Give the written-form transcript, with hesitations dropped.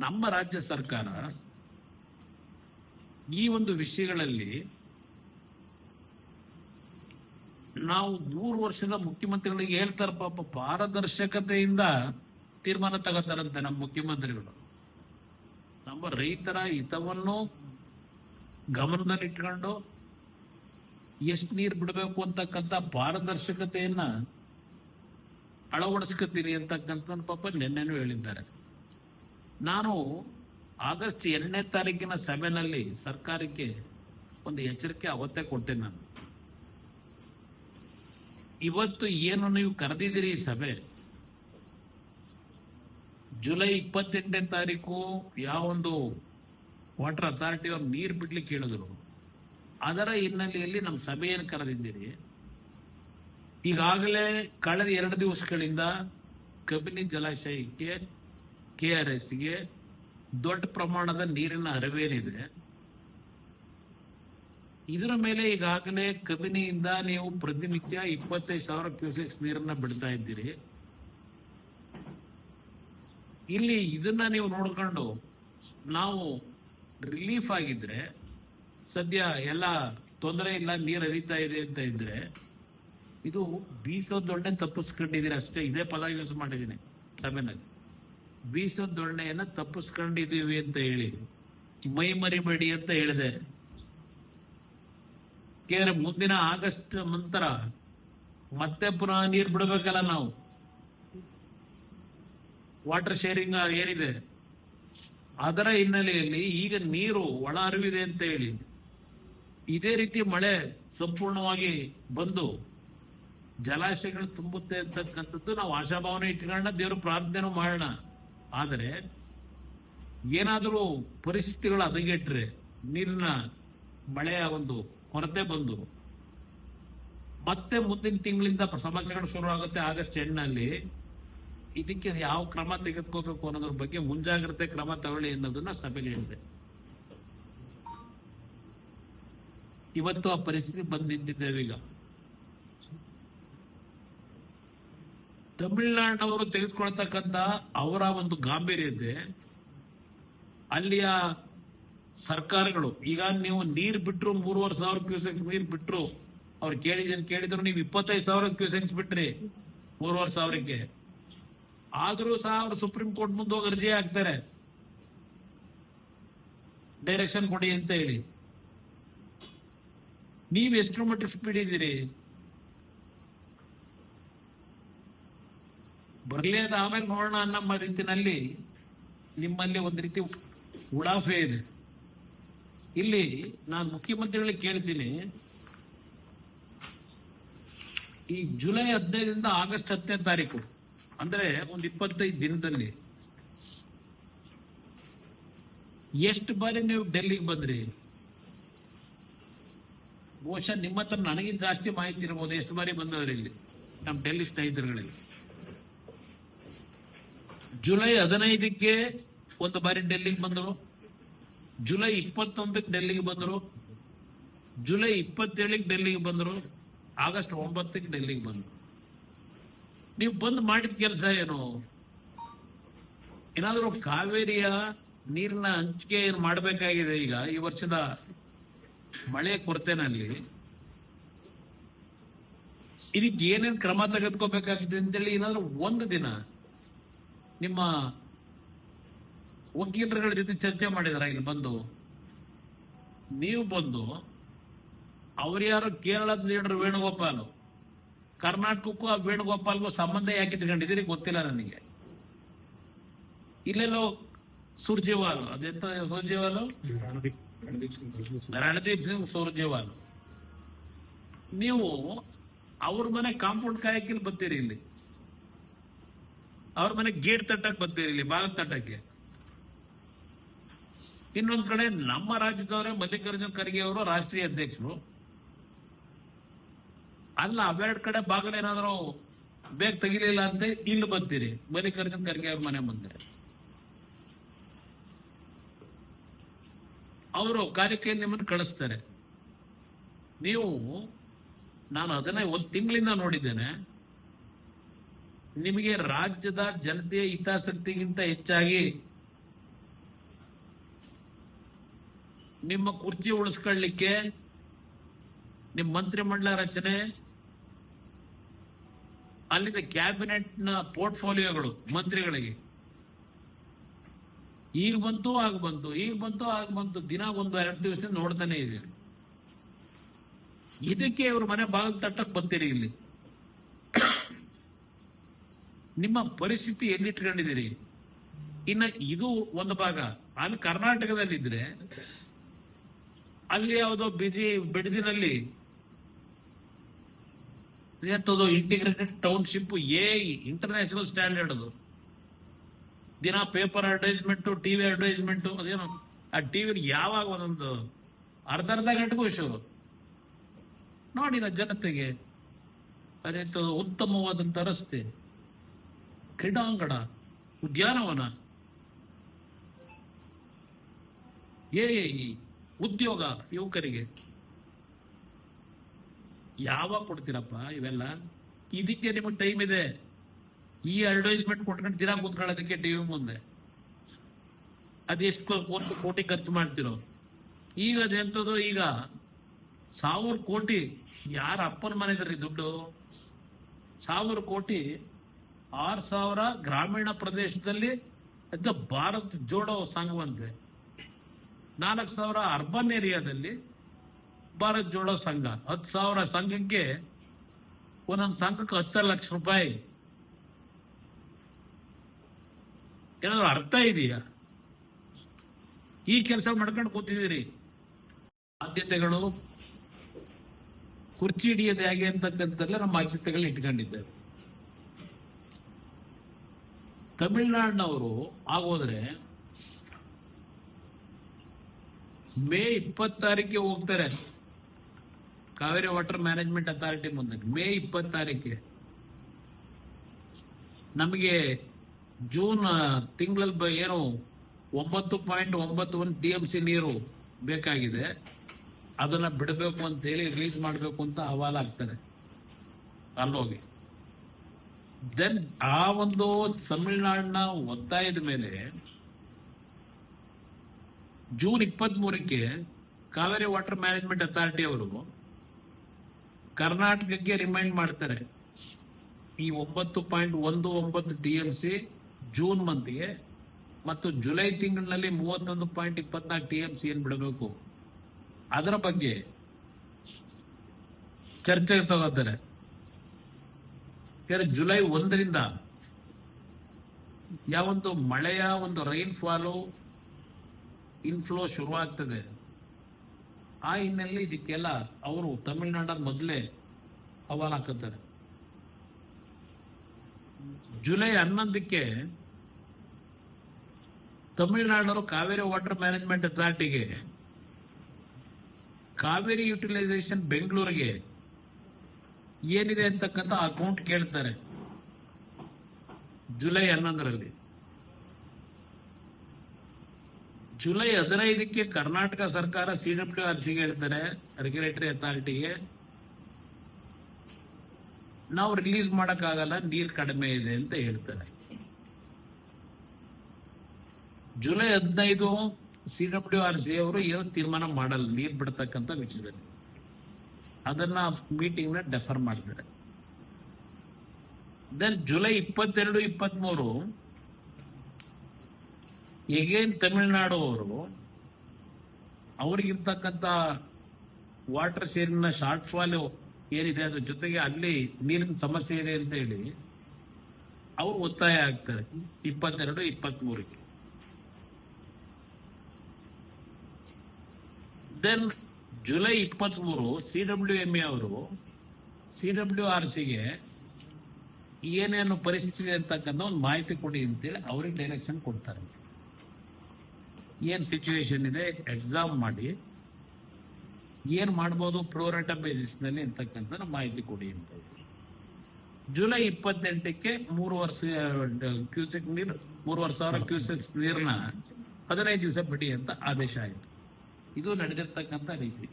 ನಮ್ಮ ರಾಜ್ಯ ಸರ್ಕಾರ ಈ ಒಂದು ವಿಷಯಗಳಲ್ಲಿ ನಾವು 3 ವರ್ಷದ ಮುಖ್ಯಮಂತ್ರಿಗಳಿಗೆ ಹೇಳ್ತಾರೆ, ಪಾಪ ಪಾರದರ್ಶಕತೆಯಿಂದ ತೀರ್ಮಾನ ತಗೋತಾರಂತೆ ನಮ್ಮ ಮುಖ್ಯಮಂತ್ರಿಗಳು. ನಮ್ಮ ರೈತರ ಹಿತವನ್ನು ಗಮನದಲ್ಲಿಟ್ಕೊಂಡು ಎಷ್ಟು ನೀರು ಬಿಡಬೇಕು ಅಂತಕ್ಕಂಥ ಪಾರದರ್ಶಕತೆಯನ್ನ ಅಳವಡಿಸ್ಕೊತೀನಿ ಅಂತಕ್ಕಂಥ ಪಾಪ ನಿನ್ನೆನೂ ಹೇಳಿದ್ದಾರೆ. ನಾನು ಆಗಸ್ಟ್ 2ನೇ ತಾರೀಕಿನ ಸಭೆಯಲ್ಲಿ ಸರ್ಕಾರಕ್ಕೆ ಒಂದು ಎಚ್ಚರಿಕೆ ಅವತ್ತೇ ಕೊಟ್ಟೆ. ನಾನು ಇವತ್ತು ಏನು ನೀವು ಕರೆದಿದ್ದೀರಿ ಈ ಸಭೆ, ಜುಲೈ 28ನೇ ತಾರೀಕು ಯಾವೊಂದು ವಾಟರ್ ಅಥಾರಿಟಿ ಅವ್ರು ನೀರು ಬಿಡ್ಲಿಕ್ಕೆ ಹೇಳಿದ್ರು, ಅದರ ಹಿನ್ನೆಲೆಯಲ್ಲಿ ನಮ್ಮ ಸಭೆಯನ್ನು ಕರೆದಿದ್ದೀರಿ. ಈಗಾಗಲೇ ಕಳೆದ 2 ದಿವಸಗಳಿಂದ ಕಬಿನಿ ಜಲಾಶಯಕ್ಕೆ KRSಗೆ ದೊಡ್ಡ ಪ್ರಮಾಣದ ನೀರಿನ ಹರಿವೇನಿದೆ. ಇದರ ಮೇಲೆ ಈಗಾಗಲೇ ಕಬಿನಿಯಿಂದ ನೀವು ಪ್ರತಿನಿತ್ಯ 25,000 ಕ್ಯೂಸೆಕ್ಸ್ ನೀರನ್ನ ಬಿಡ್ತಾ ಇದ್ದೀರಿ. ಇಲ್ಲಿ ಇದನ್ನ ನೀವು ನೋಡ್ಕೊಂಡು ನಾವು ರಿಲೀಫ್ ಆಗಿದ್ರೆ, ಸದ್ಯ ಎಲ್ಲ ತೊಂದರೆ ಇಲ್ಲ, ನೀರು ಹರಿತಾ ಇದೆ ಅಂತ ಇದ್ರೆ, ಇದು ಬೀಸೋದೊಣ್ಣೆ ತಪ್ಪಿಸ್ಕೊಂಡಿದ್ದೀರಿ ಅಷ್ಟೇ. ಇದೇ ಪದ ಯೂಸ್ ಮಾಡಿದ್ದೀನಿ ಸಭೆನಲ್ಲಿ. ಬೀಸೋದೊಣ್ಣೆಯನ್ನ ತಪ್ಪಿಸ್ಕೊಂಡಿದೀವಿ ಅಂತ ಹೇಳಿ ಮೈ ಮರಿಬೇಡಿ ಅಂತ ಹೇಳಿದೆ. ಮುಂದಿನ ಆಗಸ್ಟ್ ನಂತರ ಮತ್ತೆ ಪುನಃ ನೀರು ಬಿಡಬೇಕಲ್ಲ ನಾವು. ವಾಟರ್ ಶೇರಿಂಗ್ ಏನಿದೆ ಅದರ ಹಿನ್ನೆಲೆಯಲ್ಲಿ ಈಗ ನೀರು ಒಳ ಹರಿವಿದೆ ಅಂತ ಹೇಳಿ ಇದೇ ರೀತಿ ಮಳೆ ಸಂಪೂರ್ಣವಾಗಿ ಬಂದು ಜಲಾಶಯಗಳು ತುಂಬುತ್ತೆ ಅಂತಕ್ಕಂಥದ್ದು ನಾವು ಆಶಾಭಾವನೆ ಇಟ್ಕೊಳ್ಳೋಣ, ದೇವರು ಪ್ರಾರ್ಥನೆ ಮಾಡೋಣ. ಆದರೆ ಏನಾದರೂ ಪರಿಸ್ಥಿತಿಗಳು ಹದಗೆಟ್ರೆ, ನೀರಿನ ಮಳೆಯ ಒಂದು ಕೊರತೆ ಬಂದು ಮತ್ತೆ ಮುಂದಿನ ತಿಂಗಳಿಂದ ಸಮಸ್ಯೆಗಳು ಶುರು ಆಗುತ್ತೆ ಆಗಸ್ಟ್ ಎಂಡ್ನಲ್ಲಿ, ಇದಕ್ಕೆ ಯಾವ ಕ್ರಮ ತೆಗೆದುಕೋಬೇಕು ಅನ್ನೋದ್ರ ಬಗ್ಗೆ ಮುಂಜಾಗ್ರತೆ ಕ್ರಮ ತಗೊಳ್ಳಿ ಅನ್ನೋದನ್ನ ಸಭೆಗೆ ಹೇಳಿದೆ. ಇವತ್ತು ಆ ಪರಿಸ್ಥಿತಿ ಬಂದು ನಿಂತಿದ್ದೇವೆ. ಈಗ ತಮಿಳುನಾಡಿನವರು ತೆಗೆದುಕೊಳ್ತಕ್ಕಂಥ ಅವರ ಒಂದು ಗಾಂಭೀರ್ಯತೆ, ಅಲ್ಲಿಯ ಸರ್ಕಾರಗಳು ಈಗ ನೀವು ನೀರು ಬಿಟ್ರು 3,500 ಕ್ಯೂಸೆಕ್ಸ್ ನೀರು ಬಿಟ್ರು, ಅವ್ರು ಕೇಳಿದ್ರು ನೀವು 25,000 ಕ್ಯೂಸೆಕ್ಸ್ ಬಿಟ್ರಿ 3,500ಕ್ಕೆ, ಆದ್ರೂ ಸಹ ಅವರು ಸುಪ್ರೀಂ ಕೋರ್ಟ್ ಮುಂದೆ ಹೋಗಿ ಅರ್ಜಿ ಹಾಕ್ತಾರೆ ಡೈರೆಕ್ಷನ್ ಕೊಡಿ ಅಂತ ಹೇಳಿ. ನೀವು ಎಷ್ಟು ಮಟ್ಟಿಗೆ ಸ್ಪೀಡ್ ಇದ್ದೀರಿ? ಬರ್ಲಿ ಅದು ಆಮೇಲೆ ನೋಡೋಣ ಅನ್ನೋ ರೀತಿನಲ್ಲಿ ನಿಮ್ಮಲ್ಲಿ ಒಂದು ರೀತಿ ಉಡಾಫೆ ಇದೆ. ಇಲ್ಲಿ ನಾನು ಮುಖ್ಯಮಂತ್ರಿಗಳಿಗೆ ಕೇಳ್ತೀನಿ, ಈ ಜುಲೈ 15ರಿಂದ ಆಗಸ್ಟ್ 10ನೇ ತಾರೀಕು ಅಂದ್ರೆ ಒಂದು 25 ದಿನದಲ್ಲಿ ಎಷ್ಟು ಬಾರಿ ನೀವು ಡೆಲ್ಲಿಗೆ ಬಂದ್ರಿ? ಬಹುಶಃ ನಿಮ್ಮ ಹತ್ರ ನನಗಿಂತ ಜಾಸ್ತಿ ಮಾಹಿತಿ ಇರಬಹುದು ಎಷ್ಟು ಬಾರಿ ಬಂದವರು ಇಲ್ಲಿ ನಮ್ಮ ಡೆಲ್ಲಿ ಸ್ನೇಹಿತರುಗಳಿಗೆ. ಜುಲೈ 15ಕ್ಕೆ ಒಂದು ಬಾರಿ ಡೆಲ್ಲಿಗೆ ಬಂದರು, ಜುಲೈ 21ಕ್ಕೆ ಡೆಲ್ಲಿಗೆ ಬಂದರು, ಜುಲೈ 27ಕ್ಕೆ ಡೆಲ್ಲಿಗೆ ಬಂದರು, ಆಗಸ್ಟ್ 9ಕ್ಕೆ ಡೆಲ್ಲಿಗೆ ಬಂದರು. ನೀವು ಬಂದು ಮಾಡಿದ ಕೆಲಸ ಏನು? ಏನಾದರೂ ಕಾವೇರಿಯ ನೀರಿನ ಹಂಚಿಕೆ ಏನು ಮಾಡಬೇಕಾಗಿದೆ ಈಗ ಈ ವರ್ಷದ ಮಳೆ ಕೊರತೆನಲ್ಲಿ, ಇದಕ್ಕೆ ಏನೇನು ಕ್ರಮ ತೆಗೆದುಕೋಬೇಕಾಗಿದೆ ಅಂತೇಳಿ ಏನಾದರೂ ಒಂದು ದಿನ ನಿಮ್ಮ ವಕೀಲರುಗಳ ಜೊತೆ ಚರ್ಚೆ ಮಾಡಿದಾರ? ಇಲ್ಲಿ ಬಂದು ನೀವು ಬಂದು ಅವ್ರ್ಯಾರು ಕೇರಳದ ಲೀಡರ್ ವೇಣುಗೋಪಾಲ್, ಕರ್ನಾಟಕಕ್ಕೂ ಆ ವೇಣುಗೋಪಾಲ್ಗೂ ಸಂಬಂಧ ಯಾಕೆ ಇಟ್ಕೊಂಡಿದ್ದೀರಿ ಗೊತ್ತಿಲ್ಲ ನನಗೆ. ಇಲ್ಲೆಲ್ಲೋ ಸುರ್ಜೇವಾಲ್, ಅದೆಂತ ಸುರ್ಜೇವಾಲ್, ರಣದೀಪ್ ಸಿಂಗ್ ಸುರ್ಜೇವಾಲ್, ನೀವು ಅವ್ರ ಮನೆ ಕಾಂಪೌಂಡ್ ಕಾಯಕಿಲ್ ಬರ್ತೀರಿ, ಇಲ್ಲಿ ಅವ್ರ ಮನೆ ಗೇಟ್ ತಟ್ಟಕ್ ಬರ್ತೀರಿ, ಇಲ್ಲಿ ಬಾಗಿಲು ತಟ್ಟಕ್ಕೆ. ಇನ್ನೊಂದ್ ಕಡೆ ನಮ್ಮ ರಾಜ್ಯದವರೇ ಮಲ್ಲಿಕಾರ್ಜುನ್ ಖರ್ಗೆ ಅವರು ರಾಷ್ಟ್ರೀಯ ಅಧ್ಯಕ್ಷರು ಅಲ್ಲ, ಅವೆರಡು ಕಡೆ ಬಾಗಿಲೇನಾದ್ರು ಬೇಗ ತೆಗಿಲಿಲ್ಲ ಅಂತ ಇಲ್ಲಿ ಬರ್ತೀರಿ ಮಲ್ಲಿಕಾರ್ಜುನ್ ಖರ್ಗೆ ಅವ್ರ ಮನೆ ಮುಂದೆ. ಅವರು ಕಾರ್ಯಕ್ಕೆ ನಿಮ್ಮನ್ನು ಕಳಿಸ್ತಾರೆ. ನೀವು, ನಾನು ಅದನ್ನೇ ಒಂದು ತಿಂಗಳಿಂದ ನೋಡಿದ್ದೇನೆ, ನಿಮಗೆ ರಾಜ್ಯದ ಜನತೆಯ ಹಿತಾಸಕ್ತಿಗಿಂತ ಹೆಚ್ಚಾಗಿ ನಿಮ್ಮ ಕುರ್ಚಿ ಉಳಿಸ್ಕೊಳ್ಳಿಕ್ಕೆ ನಿಮ್ಮ ಮಂತ್ರಿಮಂಡಲ ರಚನೆ, ಅಲ್ಲಿಂದ ಕ್ಯಾಬಿನೆಟ್ ನ ಪೋರ್ಟ್ಫೋಲಿಯೋಗಳು ಮಂತ್ರಿಗಳಿಗೆ ಈಗ ಬಂತು ಆಗ ಬಂತು, ಈಗ ಬಂತು ಆಗ ಬಂತು, ದಿನ 1-2 ದಿವಸ ನೋಡ್ತಾನೆ ಇದೀವಿ. ಇದಕ್ಕೆ ಇವ್ರ ಮನೆ ಬಾಗಿಲು ತಟ್ಟಕ್ ಬಂತೀರಿ. ಇಲ್ಲಿ ನಿಮ್ಮ ಪರಿಸ್ಥಿತಿ ಎಲ್ಲಿಟ್ಕೊಂಡಿದ್ದೀರಿ? ಇನ್ನ ಇದು ಒಂದು ಭಾಗ. ಅಲ್ಲಿ ಕರ್ನಾಟಕದಲ್ಲಿದ್ರೆ ಅಲ್ಲಿ ಯಾವುದೋ ಬಿಡದಿನಲ್ಲಿ ಇಂಟಿಗ್ರೇಟೆಡ್ ಟೌನ್ಶಿಪ್ ಇಂಟರ್ನ್ಯಾಷನಲ್ ಸ್ಟ್ಯಾಂಡರ್ಡ್ ಅದು. ದಿನ ಪೇಪರ್ ಅಡ್ವರ್ಟೈಸ್ಮೆಂಟ್, ಟಿವಿ ಅಡ್ವರ್ಟೈಸ್ಮೆಂಟ್, ಅದೇನೋ ಆ ಟಿವಿ ಯಾವಾಗ ಒಂದೊಂದು ಅರ್ಧ ಗಂಟೆಗೂ ಶೋ ನೋಡಿನ ಜನತೆಗೆ. ಅದೇಂತ ಉತ್ತಮವಾದಂತ ರಸ್ತೆ, ಕ್ರೀಡಾಂಗಣ, ಉದ್ಯಾನವನ, ಉದ್ಯೋಗ ಯುವಕರಿಗೆ ಯಾವಾಗ ಕೊಡ್ತೀರಪ್ಪ ಇವೆಲ್ಲ? ಇದಕ್ಕೆ ನಿಮಗೆ ಟೈಮ್ ಇದೆ. ಈ ಅಡ್ವರ್ಟೈಸ್ಮೆಂಟ್ ಕೊಟ್ಕೊಂಡು ದಿನ ಕೂತ್ಕೊಳ್ಳೋದಕ್ಕೆ ಟಿವಿ ಮುಂದೆ ಅದೆಷ್ಟು ಕೋಟಿ ಖರ್ಚು ಮಾಡ್ತಿರೋ. ಈಗ ಅದೆಂತದ್ದು, ಈಗ 1000 ಕೋಟಿ ಯಾರ ಅಪ್ಪನ ಮನೆದ್ರಿ ದುಡ್ಡು? 1000 ಕೋಟಿ 6000 ಗ್ರಾಮೀಣ ಪ್ರದೇಶದಲ್ಲಿ ಭಾರತ್ ಜೋಡೋ ಸಂಘವಂತೆ, 4000 ಅರ್ಬನ್ ಏರಿಯಾದಲ್ಲಿ ಭಾರತ್ ಜೋಡೋ ಸಂಘ. 10,000 ಸಂಘಕ್ಕೆ ಒಂದೊಂದು ಸಂಘಕ್ಕೆ 10 ಲಕ್ಷ ರೂಪಾಯಿ. ಏನಾದ್ರು ಅರ್ಥ ಇದೆಯಾ? ಈ ಕೆಲಸ ಮಾಡ್ಕೊಂಡು ಕೂತಿದ್ದೀರಿ. ಆದ್ಯತೆಗಳು ಕುರ್ಚಿ ಹಿಡಿಯೋದು ಹೇಗೆ ಅಂತಕ್ಕಂಥದ್ದೆಲ್ಲ ನಮ್ಮ ಆದ್ಯತೆಗಳು ಇಟ್ಕೊಂಡಿದ್ದೇವೆ. ತಮಿಳುನಾಡಿನವರು ಆಗೋದ್ರೆ ಮೇ 20 ಹೋಗ್ತಾರೆ ಕಾವೇರಿ ವಾಟರ್ ಮ್ಯಾನೇಜ್ಮೆಂಟ್ ಅಥಾರಿಟಿ ಮುಂದೆ. ಮೇ 20 ನಮಗೆ ಜೂನ್ ತಿಂಗಳಲ್ಲಿ ಏನು 9.91 TMC ನೀರು ಬೇಕಾಗಿದೆ, ಅದನ್ನ ಬಿಡಬೇಕು ಅಂತ ಹೇಳಿ ರಿಲೀಸ್ ಮಾಡಬೇಕು ಅಂತ ಅಹವಾಲು ಆಗ್ತದೆ ಅಲ್ಲೋಗಿ. ದೆನ್ ಆ ಒಂದು ತಮಿಳುನಾಡಿನ ಒತ್ತಾಯದ ಮೇಲೆ June 23 Kaveri water management authority ಅವರು ಕರ್ನಾಟಕಕ್ಕೆ ರಿಮೈಂಡ್ ಮಾಡ್ತಾರೆ. ಈ 9.19 TMC ಜೂನ್ ಮಂತ್ಗೆ ಮತ್ತು ಜುಲೈ ತಿಂಗಳಿನಲ್ಲಿ 31.24 TMC ಏನ್ ಬಿಡಬೇಕು ಅದರ ಬಗ್ಗೆ ಚರ್ಚೆಗೆ ತಗೋತಾರೆ. ಜುಲೈ 1 ಯಾವೊಂದು ಮಳೆಯ ಒಂದು ರೈನ್ ಫಾಲು ಇನ್ಫ್ಲೋ ಶುರುವಾಗ್ತದೆ, ಆ ಹಿನ್ನೆಲೆ ಇದಕ್ಕೆಲ್ಲ ಅವರು ತಮಿಳುನಾಡ ಮೊದಲೇ ಅಹವಾಲು ಹಾಕುತ್ತಾರೆ. ಜುಲೈ 11 ತಮಿಳುನಾಡರು ಕಾವೇರಿ ವಾಟರ್ ಮ್ಯಾನೇಜ್ಮೆಂಟ್ ಅಥಾರಿಟಿಗೆ ಕಾವೇರಿ ಯುಟಿಲೈಸೇಷನ್ ಬೆಂಗಳೂರಿಗೆ ಏನಿದೆ ಅಂತಕ್ಕಂಥ ಅಕೌಂಟ್ ಕೇಳ್ತಾರೆ. ಜುಲೈ 11 ಜುಲೈ 15 ಕರ್ನಾಟಕ ಸರ್ಕಾರ CWRCಗೆ ಹೇಳ್ತಾರೆ, ರೆಗ್ಯುಲೇಟರಿ ಅಥಾರಿಟಿಗೆ, ನಾವು ರಿಲೀಸ್ ಮಾಡಕ್ಕಾಗಲ್ಲ, ನೀರು ಕಡಿಮೆ ಇದೆ ಅಂತ ಹೇಳ್ತಾರೆ. ಜುಲೈ 15 CWRC ಅವರು ಏನು ತೀರ್ಮಾನ ಮಾಡಲ್ಲ ನೀರು ಬಿಡ್ತಕ್ಕಂಥ ವಿಷಯದಲ್ಲಿ. ಅದನ್ನ ಮೀಟಿಂಗ್ ನ ಡೆಫರ್ ಮಾಡಿದ್ದಾರೆ. ದೆನ್ ಜುಲೈ 22, 23 ಎಗೇನ್ ತಮಿಳುನಾಡು ಅವರು ಅವ್ರಿಗಿರ್ತಕ್ಕಂಥ ವಾಟರ್ ಶೇರಿನ ಶಾರ್ಟ್ ಫಾಲ್ ಏನಿದೆ ಅದ್ರ ಜೊತೆಗೆ ಅಲ್ಲಿ ನೀರಿನ ಸಮಸ್ಯೆ ಇದೆ ಅಂತ ಹೇಳಿ ಅವರು ಒತ್ತಾಯ ಆಗ್ತಾರೆ 22, 23. ದೆನ್ ಜುಲೈ 23 CWMA ಅವರು CWRCಗೆ ಏನೇನು ಪರಿಸ್ಥಿತಿ ಅಂತಕ್ಕಂಥ ಒಂದು ಮಾಹಿತಿ ಕೊಡಿ ಅಂತೇಳಿ ಅವ್ರಿಗೆ ಡೈರೆಕ್ಷನ್ ಕೊಡ್ತಾರೆ. ಏನ್ ಸಿಚುವೇಶನ್ ಇದೆ ಎಕ್ಸಾಮ್ ಮಾಡಿ ಏನ್ ಮಾಡ್ಬೋದು ಪ್ರೋರೇಟಾ ಬೇಸಿಸ್ ನಲ್ಲಿ ಅಂತಕ್ಕಂಥ ಮಾಹಿತಿ ಕೊಡಿ ಅಂತ. ಜುಲೈ 28 3,000 ಕ್ಯೂಸೆಕ್ ನೀರು 3,500 ಕ್ಯೂಸೆಕ್ಸ್ ನೀರನ್ನ 15 ದಿವಸ ಬಿಡಿ ಅಂತ ಆದೇಶ ಆಯಿತು. ಇದು ನಡೆದಿರ್ತಕ್ಕಂಥ ರೀತಿ.